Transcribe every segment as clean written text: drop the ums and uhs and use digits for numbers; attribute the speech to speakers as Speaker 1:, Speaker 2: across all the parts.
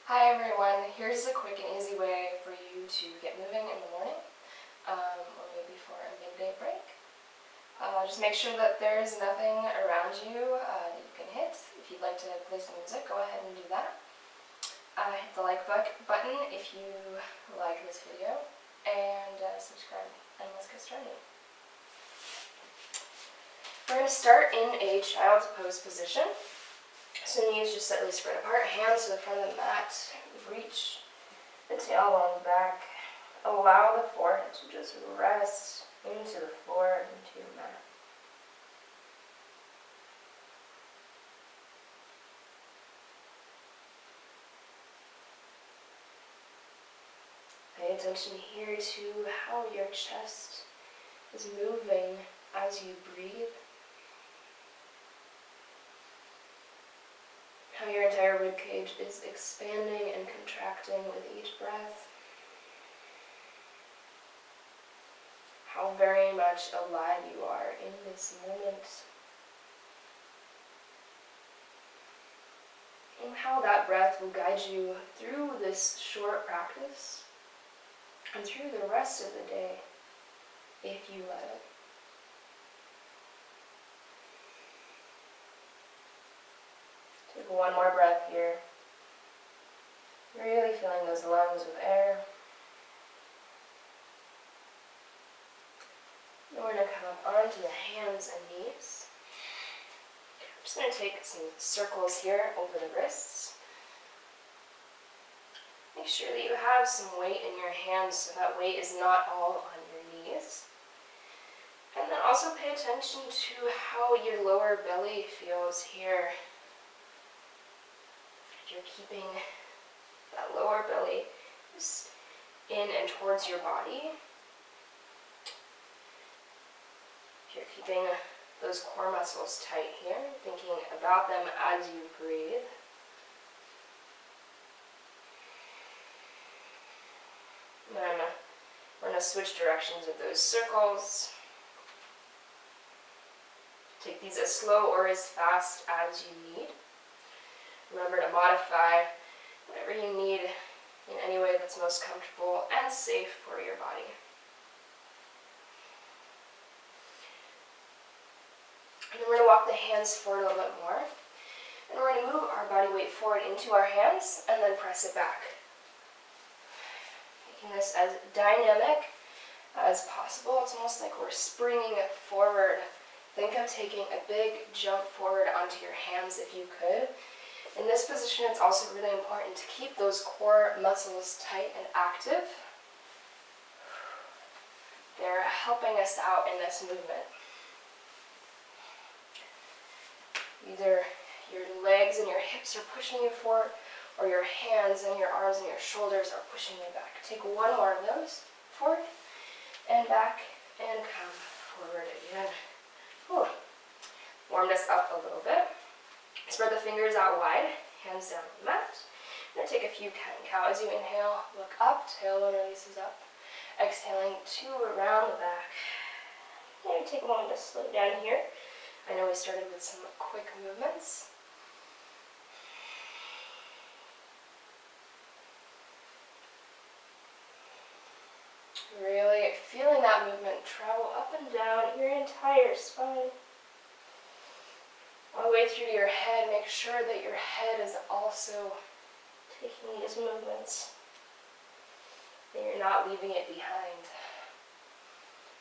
Speaker 1: Hi everyone, here's a quick and easy way for you to get moving in the morning, or maybe for a midday break. Just make sure that there's nothing around you that you can hit. If you'd like to play some music, go ahead and do that. Hit the like button if you like this video, and subscribe, and let's get started. We're going to start in a child's pose position. So knees just slightly spread apart, hands to the front of the mat, reach the tail along the back, allow the forehead to just rest into the floor, into your mat. Pay attention here to how your chest is moving as you breathe. How your entire ribcage is expanding and contracting with each breath. How very much alive you are in this moment. And how that breath will guide you through this short practice and through the rest of the day, if you let it. Take one more breath here. Really filling those lungs with air. Then we're going to come up onto the hands and knees. I'm just going to take some circles here over the wrists. Make sure that you have some weight in your hands so that weight is not all on your knees. And then also pay attention to how your lower belly feels here. You're keeping that lower belly just in and towards your body. You're keeping those core muscles tight here, thinking about them as you breathe. Then we're going to switch directions with those circles. Take these as slow or as fast as you need. Remember to modify whatever you need in any way that's most comfortable and safe for your body. And then we're going to walk the hands forward a little bit more. And we're going to move our body weight forward into our hands and then press it back. Making this as dynamic as possible. It's almost like we're springing it forward. Think of taking a big jump forward onto your hands if you could. In this position, it's also really important to keep those core muscles tight and active. They're helping us out in this movement. Either your legs and your hips are pushing you forward, or your hands and your arms and your shoulders are pushing you back. Take one more of those. Forward and back and come forward again. Whew. Warmed us up a little bit. Spread the fingers out wide, hands down on the mat. I'm going to take a few cat and cow as you inhale, look up, tailbone releases up. Exhaling, two around the back. Maybe take a moment to slow down here. I know we started with some quick movements. Really feeling that movement travel up and down your entire spine. All the way through to your head, make sure that your head is also taking these movements. That you're not leaving it behind.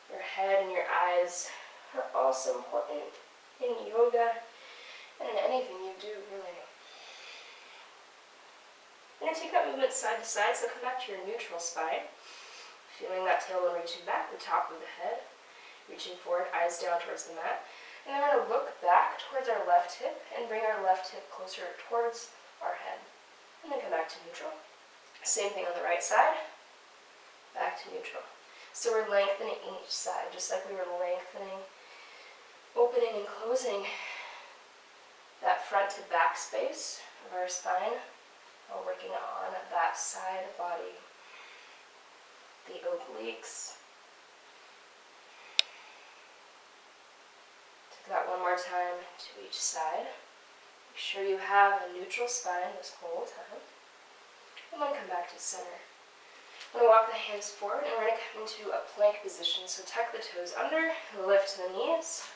Speaker 1: Your head and your eyes are also important in yoga and in anything you do, really. You're going to take that movement side to side, so come back to your neutral spine. Feeling that tailbone reaching back, the top of the head, reaching forward, eyes down towards the mat. And then we're going to look back towards our left hip and bring our left hip closer towards our head. And then come back to neutral. Same thing on the right side. Back to neutral. So we're lengthening each side, just like we were lengthening, opening and closing that front to back space of our spine while working on that side body, the obliques. That one more time to each side. Make sure you have a neutral spine this whole time. back to center. I'm going to walk the hands forward, and we're going to come into a plank position. So tuck the toes under, lift the knees,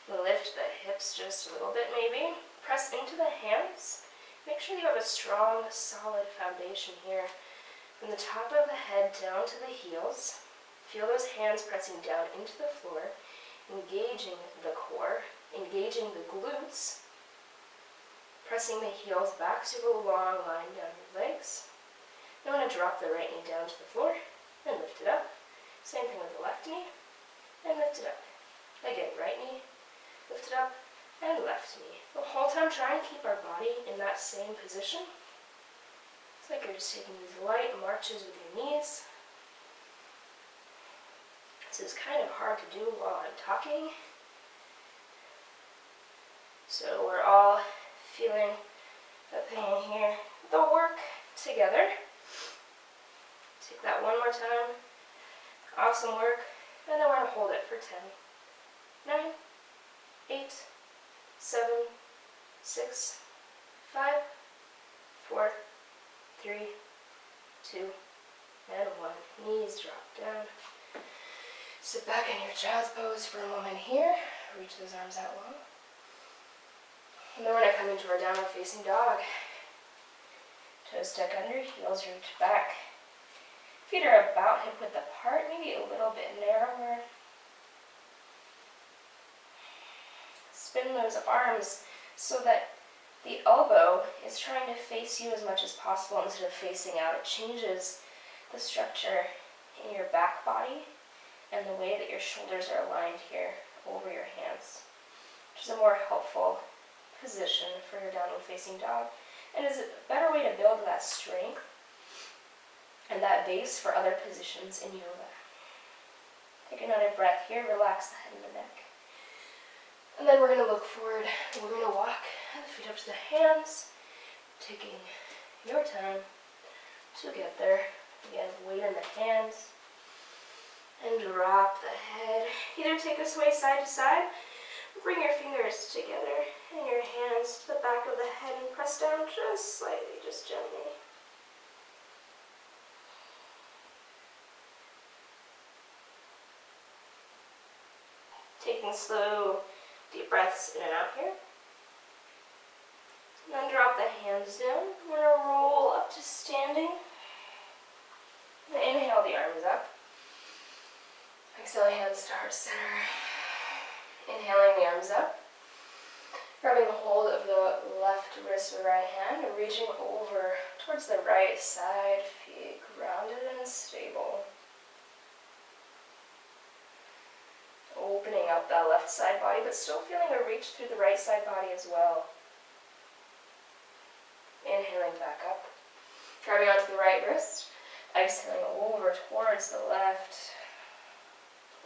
Speaker 1: lift the hips just a little bit maybe. Press into the hands. Make sure you have a strong, solid foundation here. From the top of the head down to the heels. Feel those hands pressing down into the floor, engaging the core, engaging the glutes, pressing the heels back so you have a long line down your legs. Then we're going to drop the right knee down to the floor and lift it up. Same thing with the left knee, and lift it up. Again, right knee, lift it up, and left knee. The whole time try and keep our body in that same position. It's like you're just taking these light marches with your knees. This is kind of hard to do while I'm talking. So we're all feeling the pain here. The work together. Take that one more time. Awesome work. And then we're going to hold it for 10, 9, 8, 7, 6, 5, 4, 3, 2, and 1. Knees drop down. Sit back in your child's pose for a moment here. Reach those arms out long. And then we're going to come into our downward facing dog. Toes tuck under, heels reach back. Feet are about hip width apart, maybe a little bit narrower. Spin those arms so that the elbow is trying to face you as much as possible instead of facing out. It changes the structure in your back body and the way that your shoulders are aligned here over your hands, which is a more helpful position for your downward facing dog and is a better way to build that strength and that base for other positions in yoga. Take another breath here, relax the head and the neck. And then we're going to look forward. We're going to walk the feet up to the hands, taking your time to get there. Again, weight in the hands. And drop the head. Either take a sway side to side, bring your fingers together and your hands to the back of the head and press down just slightly, just gently. Taking slow, deep breaths in and out here. And then drop the hands down. We're going to roll up to standing. And inhale the arms up. Exhale, hands to heart center. Inhaling the arms up. Grabbing a hold of the left wrist with the right hand and reaching over towards the right side. Feet grounded and stable. Opening up that left side body, but still feeling a reach through the right side body as well. Inhaling back up. Grabbing onto the right wrist. Exhaling over towards the left.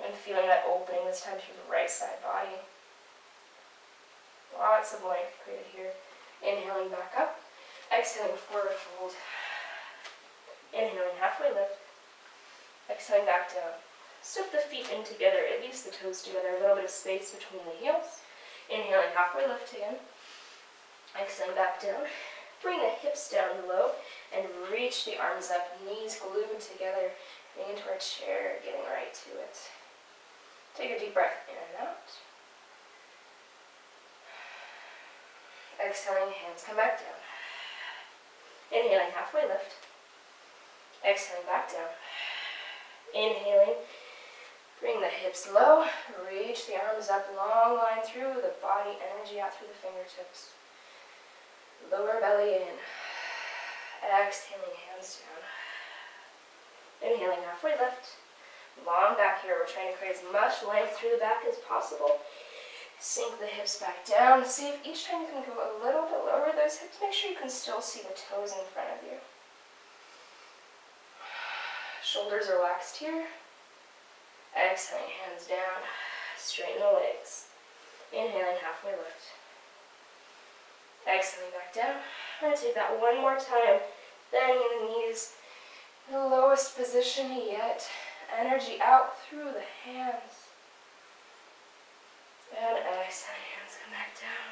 Speaker 1: And feeling that opening this time through the right side body. Lots of length created here. Inhaling back up. Exhaling forward fold. Inhaling halfway lift. Exhaling back down. Step the feet in together, at least the toes together, a little bit of space between the heels. Inhaling halfway lift again. Exhaling back down. Bring the hips down low and reach the arms up, knees glued together, getting into our chair, getting right to it. Take a deep breath in and out. Exhaling, hands come back down. Inhaling, halfway lift. Exhaling, back down. Inhaling, bring the hips low, reach the arms up, long line through the body, energy out through the fingertips. Lower belly in. Exhaling, hands down. Inhaling, halfway lift. Long back here. We're trying to create as much length through the back as possible. Sink the hips back down. See if each time you can go a little bit lower those hips. Make sure you can still see the toes in front of you. Shoulders are waxed here. Exhaling, hands down. Straighten the legs. Inhaling, halfway lift. Exhaling back down. I'm going to take that one more time. Bending the knees. The lowest position yet. Energy out through the hands. And exhaling, hands come back down.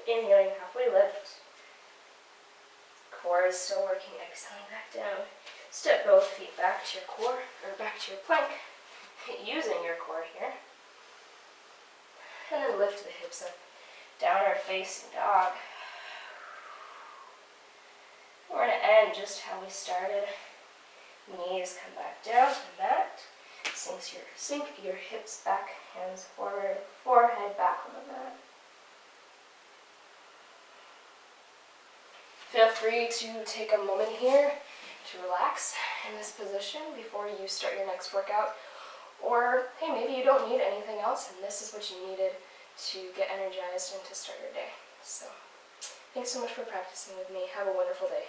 Speaker 1: Inhaling, halfway lift. Core is still working, exhaling back down. Step both feet back to your core, or back to your plank, using your core here. And then lift the hips up, downward facing dog. We're going to end just how we started. Knees come back down to the mat. Sink your hips back, hands forward, forehead back on the mat. Feel free to take a moment here to relax in this position before you start your next workout. Or, hey, maybe you don't need anything else and this is what you needed to get energized and to start your day. So, thanks so much for practicing with me. Have a wonderful day.